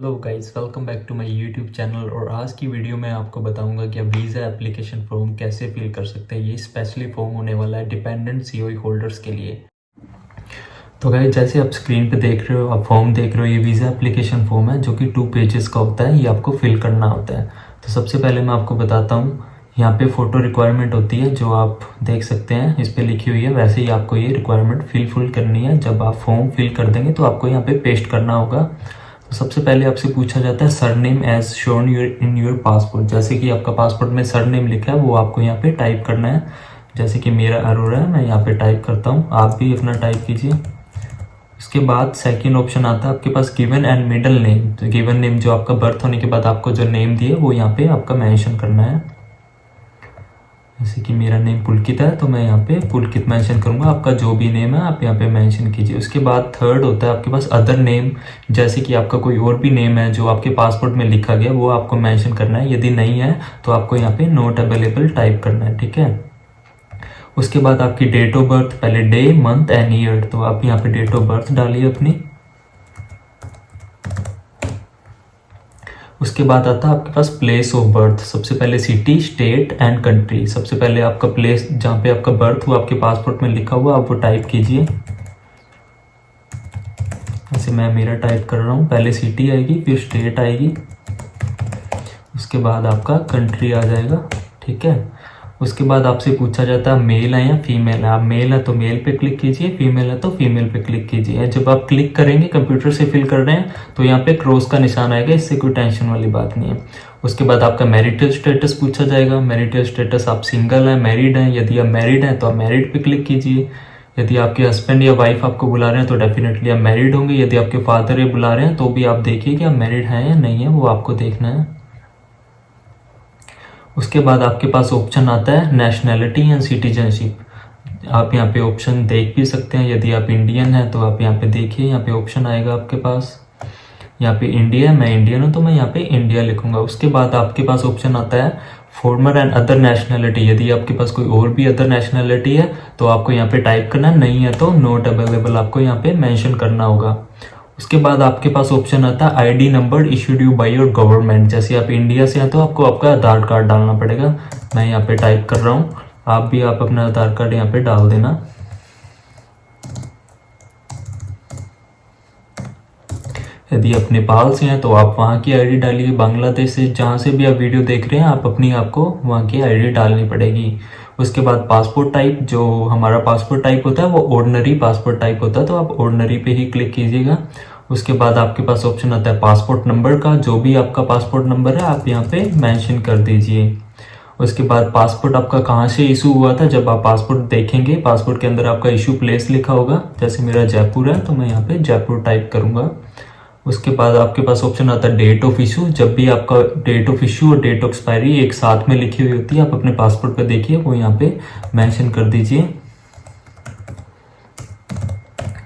Hello guys, welcome back to my YouTube channel. और आज की वीडियो में आपको बताऊंगा कि आप वीज़ा एप्लीकेशन फॉर्म कैसे फिल कर सकते हैं। ये स्पेशली फॉर्म होने वाला है डिपेंडेंट सीओई होल्डर्स के लिए। तो गाइस, जैसे आप स्क्रीन पे देख रहे हो, आप फॉर्म देख रहे हो, ये वीज़ा एप्लीकेशन फॉर्म है जो कि 2 पेजेस का होता है। ये आपको फिल करना होता है। तो सबसे पहले मैं आपको बताता हूँ, यहाँ पे फ़ोटो रिक्वायरमेंट होती है जो आप देख सकते हैं, इस पर लिखी हुई है। वैसे ही आपको ये रिक्वायरमेंट फुल करनी है। जब आप फॉर्म फिल कर देंगे तो आपको यहाँ पे पेस्ट करना होगा। तो सबसे पहले आपसे पूछा जाता है surname as shown in your passport. जैसे कि आपका पासपोर्ट में सरनेम लिखा है वो आपको यहाँ पे टाइप करना है। जैसे कि मेरा अरोरा है, मैं यहाँ पे टाइप करता हूँ, आप भी अपना टाइप कीजिए। उसके बाद सेकंड ऑप्शन आता है आपके पास गिवन एंड मिडल नेम। तो गिवन नेम जो आपका बर्थ होने के बाद आपको जो नेम दिए वो यहाँ पे आपका मेंशन करना है। जैसे कि मेरा नेम पुलकित है तो मैं यहाँ पे पुलकित मेंशन करूँगा। आपका जो भी नेम है आप यहाँ पे मेंशन कीजिए। उसके बाद थर्ड होता है आपके पास अदर नेम। जैसे कि आपका कोई और भी नेम है जो आपके पासपोर्ट में लिखा गया वो आपको मेंशन करना है। यदि नहीं है तो आपको यहाँ पे नॉट अवेलेबल टाइप करना है, ठीक है। उसके बाद आपकी डेट ऑफ बर्थ, पहले डे मंथ एंड ईयर, तो आप यहाँ पे डेट ऑफ बर्थ डालिए अपनी। उसके बाद आता है आपके पास प्लेस ऑफ बर्थ। सबसे पहले सिटी, स्टेट एंड कंट्री। सबसे पहले आपका प्लेस जहाँ पे आपका बर्थ हुआ आपके पासपोर्ट में लिखा हुआ आप वो टाइप कीजिए। जैसे मैं मेरा टाइप कर रहा हूँ, पहले सिटी आएगी, फिर स्टेट आएगी, उसके बाद आपका कंट्री आ जाएगा, ठीक है। उसके बाद आपसे पूछा जाता है मेल है या फीमेल है। आप मेल है तो मेल पे क्लिक कीजिए, फीमेल है तो फीमेल पे क्लिक कीजिए। जब आप क्लिक करेंगे, कंप्यूटर से फिल कर रहे हैं, तो यहाँ पे क्रॉस का निशान आएगा, इससे कोई टेंशन वाली बात नहीं है। उसके बाद आपका मैरिटल स्टेटस पूछा जाएगा। मैरिटल स्टेटस आप सिंगल है, मैरिड है। यदि आप मैरिड हैं तो आप मैरिड पे क्लिक कीजिए। यदि आपके हस्बैंड या वाइफ आपको बुला रहे हैं तो डेफिनेटली आप मैरिड होंगे। यदि आपके फादर ये बुला रहे हैं तो भी आप देखिए कि आप मैरिड हैं या नहीं है, वो आपको देखना है। उसके बाद आपके पास ऑप्शन आता है नेशनैलिटी एंड सिटीजनशिप। आप यहाँ पे ऑप्शन देख भी सकते हैं। यदि आप इंडियन हैं तो आप यहाँ पे देखिए, यहाँ पे ऑप्शन आएगा आपके पास। यहाँ पे इंडिया, मैं इंडियन हूँ तो मैं यहाँ पे इंडिया लिखूंगा। उसके बाद आपके पास ऑप्शन आता है फॉर्मर एंड अदर नेशनैलिटी। यदि आपके पास कोई और भी अदर नेशनैलिटी है तो आपको यहाँ पे टाइप करना, नहीं है तो नॉट अवेलेबल आपको यहाँ पे मेंशन करना होगा। उसके बाद आपके पास ऑप्शन आता है ID number issued you by your government. जैसे आप इंडिया से हैं तो आपको आपका आधार कार्ड डालना पड़ेगा। मैं यहाँ पे टाइप कर रहा हूँ, आप अपना आधार कार्ड यहाँ पे डाल देना। यदि आप नेपाल से हैं तो आप वहाँ की आईडी डालिए। बांग्लादेश से, जहाँ से भी आप वीडियो देख रहे हैं, आप अपनी आपको वहाँ की आईडी डालनी पड़ेगी। उसके बाद पासपोर्ट टाइप, जो हमारा पासपोर्ट टाइप होता है वो ऑर्डिनरी पासपोर्ट टाइप होता है, तो आप ऑर्डिनरी पे ही क्लिक कीजिएगा। उसके बाद आपके पास ऑप्शन आता है पासपोर्ट नंबर का। जो भी आपका पासपोर्ट नंबर है आप यहाँ पे मेंशन कर दीजिए। उसके बाद पासपोर्ट आपका कहाँ से इशू हुआ था। जब आप पासपोर्ट देखेंगे, पासपोर्ट के अंदर आपका इशू प्लेस लिखा होगा। जैसे मेरा जयपुर है तो मैं यहाँ पे जयपुर टाइप करूँगा। उसके बाद आपके पास ऑप्शन आता है डेट ऑफ इशू। जब भी आपका डेट ऑफ इशू और डेट ऑफ एक्सपायरी एक साथ में लिखी हुई होती है, आप अपने पासपोर्ट पर देखिए, वो यहाँ पे मेंशन कर दीजिए।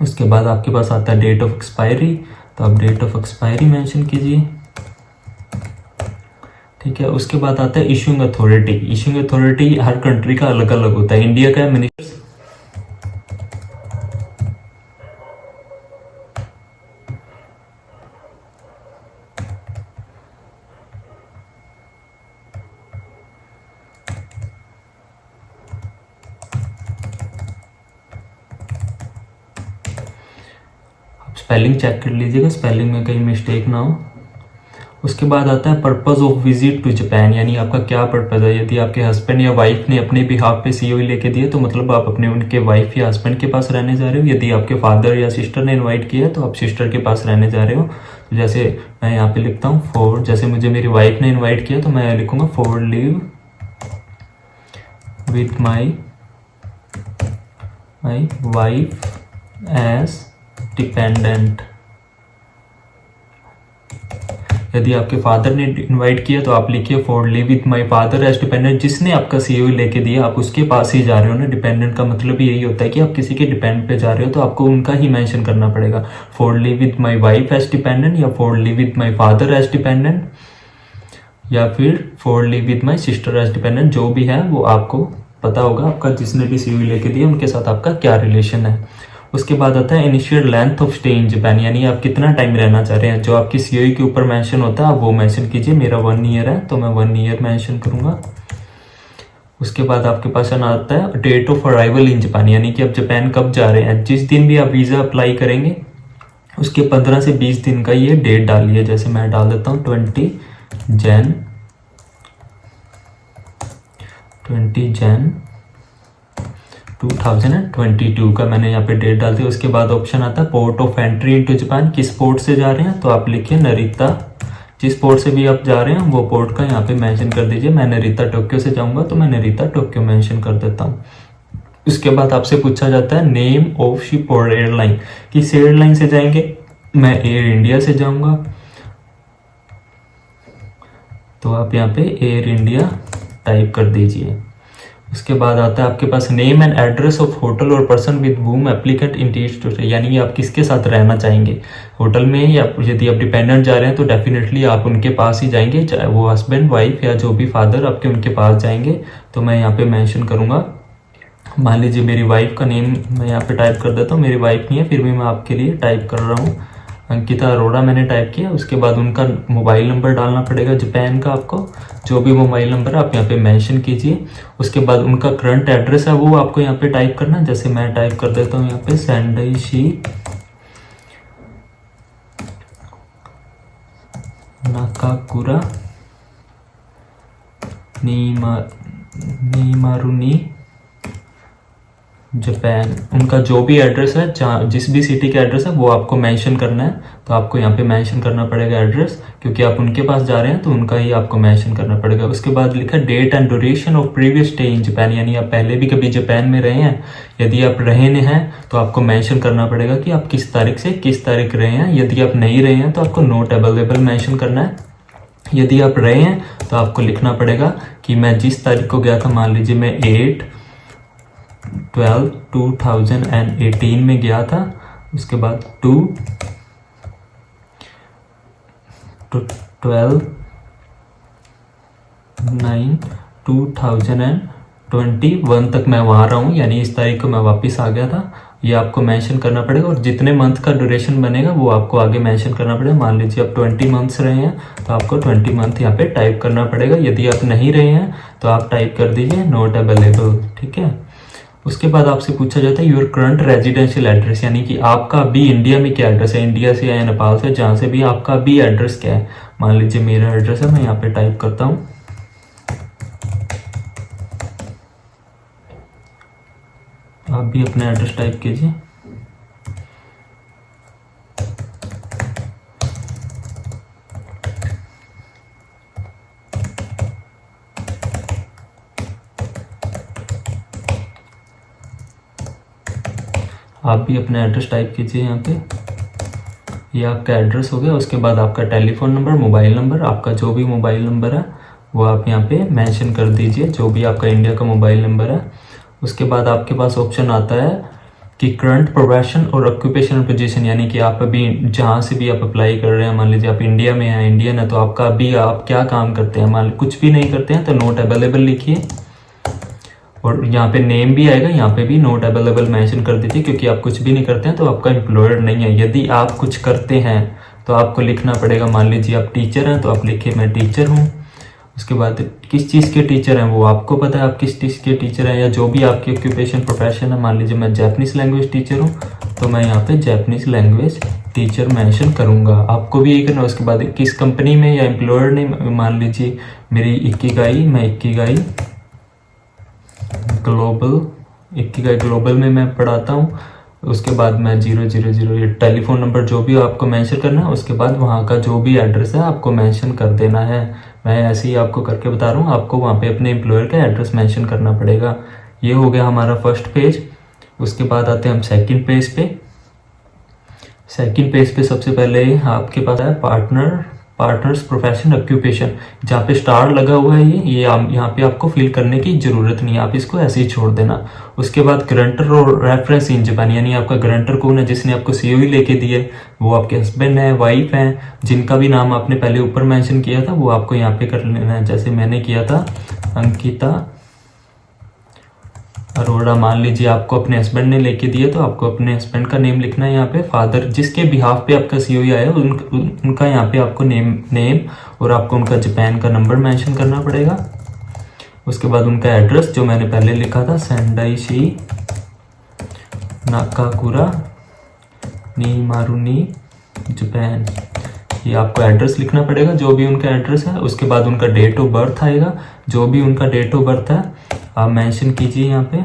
उसके बाद आपके पास आता है डेट ऑफ एक्सपायरी, तो आप डेट ऑफ एक्सपायरी मेंशन कीजिए, ठीक है। उसके बाद आता है इशूइंग अथॉरिटी। इशूइंग अथॉरिटी हर कंट्री का अलग अलग होता है। इंडिया का मिनिस्टर स्पेलिंग चेक कर लीजिएगा, स्पेलिंग में कहीं मिस्टेक ना हो। उसके बाद आता है purpose of visit to Japan, यानी आपका क्या पर्पस है। यदि आपके हस्बैंड या वाइफ ने अपने बिहाफ पे सीओई लेके दिए तो मतलब आप अपने उनके वाइफ या हस्बैंड के पास रहने जा रहे हो। यदि आपके फादर या सिस्टर ने इनवाइट किया तो आप सिस्टर के पास रहने जा रहे हो। तो जैसे मैं यहाँ पे लिखता हूँ फॉर, जैसे मुझे मेरी वाइफ ने इन्वाइट किया तो मैं लिखूंगा for live with my wife as dependent. यदि आपके फादर ने इनवाइट किया तो आप लिखिए for live with my father as dependent. जिसने आपका सीओई लेके दिया आप उसके पास ही जा रहे हो ना। डिपेंडेंट का मतलब यही होता है कि आप किसी के डिपेंड पे जा रहे हो, तो आपको उनका ही मेंशन करना पड़ेगा। For live with my wife as dependent, या for live with my father as dependent, या फिर for live with my sister as dependent. जो भी है वो आपको पता होगा, आपका जिसने भी सीओई लेके दिया उनके साथ आपका क्या रिलेशन है। उसके बाद आता है initial length of stay in Japan, यानी आप कितना टाइम रहना चाह रहे हैं। जो आपकी सीओई के ऊपर मेंशन होता है आप वो मेंशन कीजिए। मेरा 1 ईयर है तो मैं 1 ईयर मेंशन करूंगा। उसके बाद आपके पास आता है date of arrival in Japan, यानी कि आप जापान कब जा रहे हैं। जिस दिन भी आप वीज़ा अप्लाई करेंगे उसके 15 से 20 दिन का ये डेट डालिए। जैसे मैं डाल देता हूँ 20 जैन 2022 का मैंने यहाँ पे डेट डाल दी। उसके बाद ऑप्शन आता है port of entry into Japan, किस पोर्ट से जा रहे हैं तो आप लिखिए नरिता। जिस पोर्ट से भी आप जा रहे हैं वो पोर्ट का यहाँ पे मेंशन कर दीजिए। मैं नरिता टोक्यो से जाऊंगा तो मैं नरिता टोक्यो मेंशन कर देता हूँ। उसके बाद आपसे पूछा जाता है नेम ऑफ शिप और एयरलाइन, किस एयरलाइन से जाएंगे। मैं एयर इंडिया से जाऊंगा तो आप यहाँ पे एयर इंडिया टाइप कर दीजिए। उसके बाद आता है आपके पास name and address of hotel और person with whom applicant intends to stay, यानी कि आप किसके साथ रहना चाहेंगे होटल में, या यदि आप डिपेंडेंट जा रहे हैं तो डेफिनेटली आप उनके पास ही जाएंगे, चाहे वो हस्बैंड वाइफ या जो भी फादर आपके उनके पास जाएंगे। तो मैं यहाँ पे मेंशन करूँगा, मान लीजिए मेरी वाइफ का नेम मैं यहाँ पे टाइप कर देता हूँ। मेरी वाइफ नहीं है फिर भी मैं आपके लिए टाइप कर रहा हूँ, अंकिता अरोड़ा मैंने टाइप किया। उसके बाद उनका मोबाइल नंबर डालना पड़ेगा जापान का आपको, जो भी मोबाइल नंबर आप यहाँ पे मेंशन कीजिए। उसके बाद उनका करंट एड्रेस है वो आपको यहाँ पे टाइप करना है। जैसे मैं टाइप कर देता हूँ यहाँ पे सेंडाइशी नाकाकुरा नीमारुनी जापान। उनका जो भी एड्रेस है, जहाँ जिस भी सिटी का एड्रेस है वो आपको मेंशन करना है। तो आपको यहाँ पे मेंशन करना पड़ेगा एड्रेस, क्योंकि आप उनके पास जा रहे हैं तो उनका ही आपको मेंशन करना पड़ेगा। उसके बाद लिखा date and duration of previous stay in Japan, यानी आप पहले भी कभी जापान में रहे हैं। यदि आप रहे हैं तो आपको मेंशन करना पड़ेगा कि आप किस तारीख से किस तारीख रहे हैं। यदि आप नहीं रहे हैं तो आपको नॉट अवेलेबल मेंशन करना है। यदि आप रहे हैं तो आपको लिखना पड़ेगा कि मैं जिस तारीख को गया था, मान लीजिए मैं 8/12/2018 में गया था। उसके बाद 2/12/9/2021 तक मैं वहाँ रहा हूँ, यानी इस तारीख को मैं वापस आ गया था। ये आपको मेंशन करना पड़ेगा, और जितने मंथ का ड्यूरेशन बनेगा वो आपको आगे मेंशन करना पड़ेगा। मान लीजिए आप 20 मंथ्स रहे हैं तो आपको 20 मंथ यहाँ पे टाइप करना पड़ेगा। यदि आप नहीं रहे हैं तो आप टाइप कर दीजिए नॉट अवेलेबल, ठीक है। उसके बाद आपसे पूछा जाता है योर करंट रेजिडेंशियल एड्रेस, यानी कि आपका अभी इंडिया में क्या एड्रेस है, इंडिया से या नेपाल से, जहाँ से भी आपका अभी एड्रेस क्या है। मान लीजिए मेरा एड्रेस है, मैं यहाँ पे टाइप करता हूँ आप भी अपना एड्रेस टाइप कीजिए। आप भी अपना एड्रेस टाइप कीजिए यहाँ पे। ये आपका एड्रेस हो गया। उसके बाद आपका टेलीफोन नंबर, मोबाइल नंबर, आपका जो भी मोबाइल नंबर है वो आप यहाँ पे मेंशन कर दीजिए, जो भी आपका इंडिया का मोबाइल नंबर है। उसके बाद आपके पास ऑप्शन आता है कि करंट प्रोफेशन और ऑक्यूपेशनल पोजीशन, यानी कि आप अभी जहाँ से भी आप अप्लाई कर रहे हैं, मान लीजिए आप इंडिया में हैं, इंडियन है, तो आपका अभी आप क्या काम करते हैं। मान लीजिए कुछ भी नहीं करते हैं तो नॉट अवेलेबल लिखिए, और यहाँ पे नेम भी आएगा, यहाँ पे भी नॉट अवेलेबल मेंशन कर दीजिए, क्योंकि आप कुछ भी नहीं करते हैं तो आपका एम्प्लॉयर नहीं है। यदि आप कुछ करते हैं तो आपको लिखना पड़ेगा। मान लीजिए आप टीचर हैं तो आप लिखिए मैं टीचर हूँ। उसके बाद किस चीज़ के टीचर हैं वो आपको पता है, आप किस चीज़ के टीचर हैं, या जो भी आपकी ऑक्यूपेशन प्रोफेशन है। मान लीजिए मैं जैपनीज़ लैंग्वेज टीचर हूँ तो मैं यहाँ पे जैपनीज़ लैंग्वेज टीचर मेंशन करूँगा। आपको भी यही करना है। उसके बाद किस कंपनी में या एम्प्लॉयर ने, मान लीजिए मेरी इकिगाई, मैं इकिगाई ग्लोबल में मैं पढ़ाता हूँ। उसके बाद मैं 000 टेलीफोन नंबर जो भी आपको मेंशन करना है। उसके बाद वहाँ का जो भी एड्रेस है आपको मेंशन कर देना है। मैं ऐसे ही आपको करके बता रहा हूँ, आपको वहाँ पे अपने एम्प्लॉयर का एड्रेस मेंशन करना पड़ेगा। ये हो गया हमारा फर्स्ट पेज। उसके बाद आते हैं हम सेकंड पेज पे। सेकंड पेज पे सबसे पहले आपके पास है पार्टनर्स प्रोफेशन ऑक्यूपेशन, जहाँ पे स्टार लगा हुआ है ये यहाँ पे आपको फिल करने की जरूरत नहीं है, आप इसको ऐसे ही छोड़ देना। उसके बाद ग्रंटर और रेफरेंस इन जापान, यानी आपका ग्रंटर कौन है, जिसने आपको सीओई लेके दी है, वो आपके हस्बैंड है, वाइफ है, जिनका भी नाम आपने पहले ऊपर मेंशन किया था वो आपको यहाँ पे कर लेना है। जैसे मैंने किया था अंकिता अरोड़ा मान लीजिए आपको अपने हस्बैंड ने लेके दिए, तो आपको अपने हस्बैंड का नेम लिखना है यहाँ पे। फादर जिसके बिहाफ पे आपका सीओई आया उनका यहाँ पे आपको नेम और आपको उनका जापान का नंबर मेंशन करना पड़ेगा। उसके बाद उनका एड्रेस जो मैंने पहले लिखा था, सेंडाइशी नाकाकुरा नीमारुनी जापान, ये आपको एड्रेस लिखना पड़ेगा जो भी उनका एड्रेस है। उसके बाद उनका डेट ऑफ बर्थ आएगा, जो भी उनका डेट ऑफ बर्थ है आप मेंशन कीजिए यहाँ पे।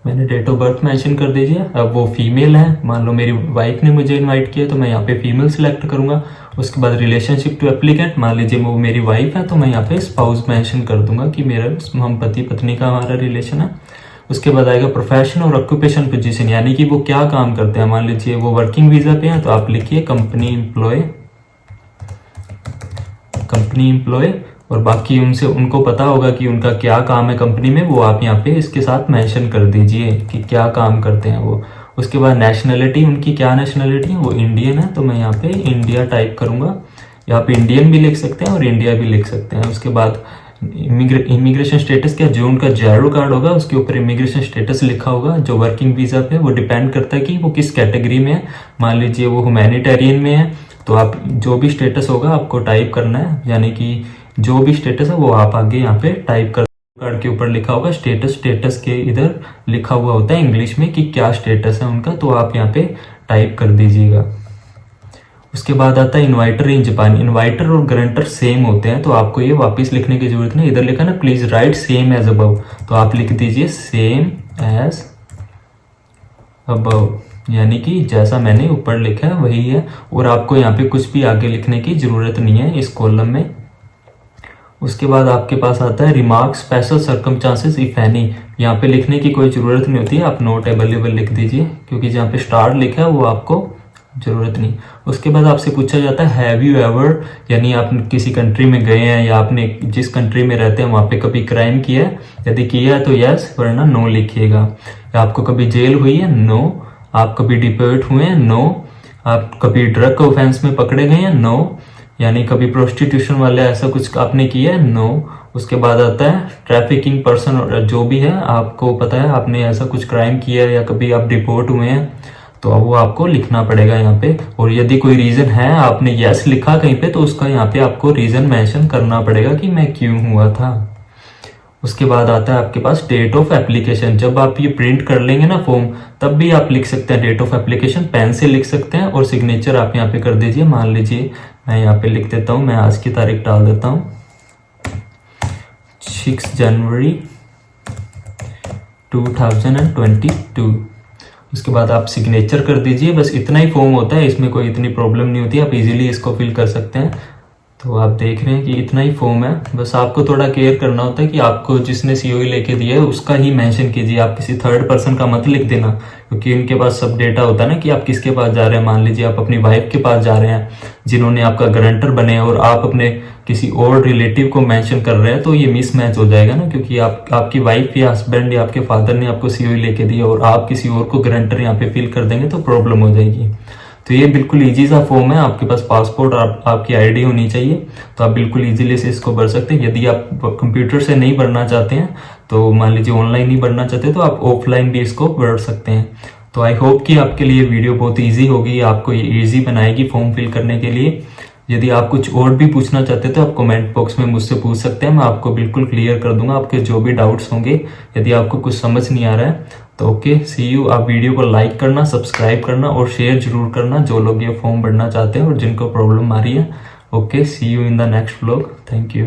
मैंने डेट ऑफ बर्थ मेंशन कर दीजिए। अब वो फीमेल है, मान लो मेरी वाइफ ने मुझे इनवाइट किया तो मैं यहाँ पे फीमेल सिलेक्ट करूंगा। उसके बाद रिलेशनशिप टू एप्लीकेंट, मान लीजिए वो मेरी वाइफ है तो मैं यहाँ पे स्पाउस मेंशन कर दूंगा कि हम पति पत्नी का हमारा रिलेशन है। उसके बाद आएगा प्रोफेशन और ऑक्यूपेशन पोजीशन, यानी कि वो क्या काम करते हैं। मान लीजिए वो वर्किंग वीजा पे हैं तो आप लिखिए कंपनी एम्प्लॉय, और बाकी उनको पता होगा कि उनका क्या काम है कंपनी में, वो आप यहाँ पे इसके साथ मेंशन कर दीजिए कि क्या काम करते हैं वो। उसके बाद नेशनलिटी, उनकी क्या नेशनलिटी है, वो इंडियन है तो मैं यहाँ पे इंडिया टाइप करूंगा। यहाँ पे इंडियन भी लिख सकते हैं और इंडिया भी लिख सकते हैं। उसके बाद इमिग्रेशन स्टेटस क्या, जो उनका जायरो कार्ड होगा उसके ऊपर इमिग्रेशन स्टेटस लिखा होगा। जो वर्किंग वीजा पे वो डिपेंड करता है कि वो किस कैटेगरी में है। मान लीजिए वो ह्यूमैनिटेरियन में है तो आप जो भी स्टेटस होगा आपको टाइप करना है, यानी कि जो भी स्टेटस है वो आप आगे यहाँ पे टाइप कर, कार्ड के ऊपर लिखा होगा स्टेटस के इधर लिखा हुआ होता है इंग्लिश में कि क्या स्टेटस है उनका, तो आप यहाँ पे टाइप कर दीजिएगा। उसके बाद आता है इन्वाइटर इन जापान। इन्वाइटर और गारंटर सेम होते हैं तो आपको ये वापस लिखने की जरूरत नहीं। इधर लिखा ना please write same as above, तो आप लिख दीजिए सेम एज अबव, यानी कि जैसा मैंने ऊपर लिखा है वही है। और आपको यहाँ पे कुछ भी आगे लिखने की जरूरत नहीं है इस कॉलम में। उसके बाद आपके पास आता है remark special circumstances if any, यहाँ पे लिखने की कोई जरूरत नहीं होती है, आप नॉट अवेलेबल लिख दीजिए क्योंकि जहाँ पे स्टार लिखा है वो आपको जरूरत नहीं। उसके बाद आपसे पूछा जाता है हैव यू एवर, यानी आप किसी कंट्री में गए हैं या आपने जिस कंट्री में रहते हैं वहाँ पे कभी क्राइम किया है, यदि किया है तो यस, वरना नो लिखिएगा। आपको कभी जेल हुई है, नो। आप कभी डिपोर्ट हुए हैं, नो। आप कभी ड्रग ऑफेंस में पकड़े गए हैं, नो। यानी कभी प्रोस्टिट्यूशन वाले ऐसा कुछ आपने किया है, नो। उसके बाद आता है ट्रैफिकिंग पर्सन, जो भी है आपको पता है आपने ऐसा कुछ क्राइम किया है या कभी आप डिपोर्ट हुए हैं तो वो आपको लिखना पड़ेगा यहाँ पे। और यदि कोई रीजन है, आपने यस लिखा कहीं पे तो उसका यहाँ पे आपको रीजन मेंशन करना पड़ेगा कि मैं क्यों हुआ था। उसके बाद आता है आपके पास डेट ऑफ एप्लीकेशन। जब आप ये प्रिंट कर लेंगे ना फॉर्म, तब भी आप लिख सकते हैं डेट ऑफ एप्लीकेशन, पेन से लिख सकते हैं और सिग्नेचर आप यहाँ पे कर दीजिए। मान लीजिए मैं यहाँ पे लिख देता हूँ, मैं आज की तारीख डाल देता हूँ 6 जनवरी 2022। उसके बाद आप सिग्नेचर कर दीजिए। बस इतना ही फॉर्म होता है, इसमें कोई इतनी प्रॉब्लम नहीं होती, आप इजीली इसको फिल कर सकते हैं। तो आप देख रहे हैं कि इतना ही फॉर्म है। बस आपको थोड़ा केयर करना होता है कि आपको जिसने सीओई लेके दिया है उसका ही मेंशन कीजिए, आप किसी थर्ड पर्सन का मत लिख देना, क्योंकि उनके पास सब डेटा होता है ना कि आप किसके पास जा रहे हैं। मान लीजिए आप अपनी वाइफ के पास जा रहे हैं जिन्होंने आपका गारंटर बने और आप अपने किसी और रिलेटिव को मेंशन कर रहे हैं, तो ये मिसमैच हो जाएगा ना, क्योंकि आपकी वाइफ या हस्बैंड या आपके फादर ने आपको सीओई लेके दिया और आप किसी और को गारंटर यहाँ पे फिल कर देंगे तो प्रॉब्लम हो जाएगी। तो ये बिल्कुल इजी सा फॉर्म है। आपके पास पासपोर्ट और आपकी आईडी होनी चाहिए, तो आप बिल्कुल इजीली से इसको भर सकते हैं। यदि आप कंप्यूटर से नहीं भरना चाहते हैं, तो मान लीजिए ऑनलाइन नहीं भरना चाहते, तो आप ऑफलाइन भी इसको भर सकते हैं। तो आई होप कि आपके लिए वीडियो बहुत ईजी होगी, आपको ये ईजी बनाएगी फॉर्म फिल करने के लिए। यदि आप कुछ और भी पूछना चाहते हैं तो आप कमेंट बॉक्स में मुझसे पूछ सकते हैं, मैं आपको बिल्कुल क्लियर कर दूंगा आपके जो भी डाउट्स होंगे। यदि आपको कुछ समझ नहीं आ रहा है तो ओके, सी यू। आप वीडियो को लाइक करना, सब्सक्राइब करना और शेयर जरूर करना जो लोग ये फॉर्म भरना चाहते हैं और जिनको प्रॉब्लम आ रही है। Okay, see you in the next vlog. Thank you.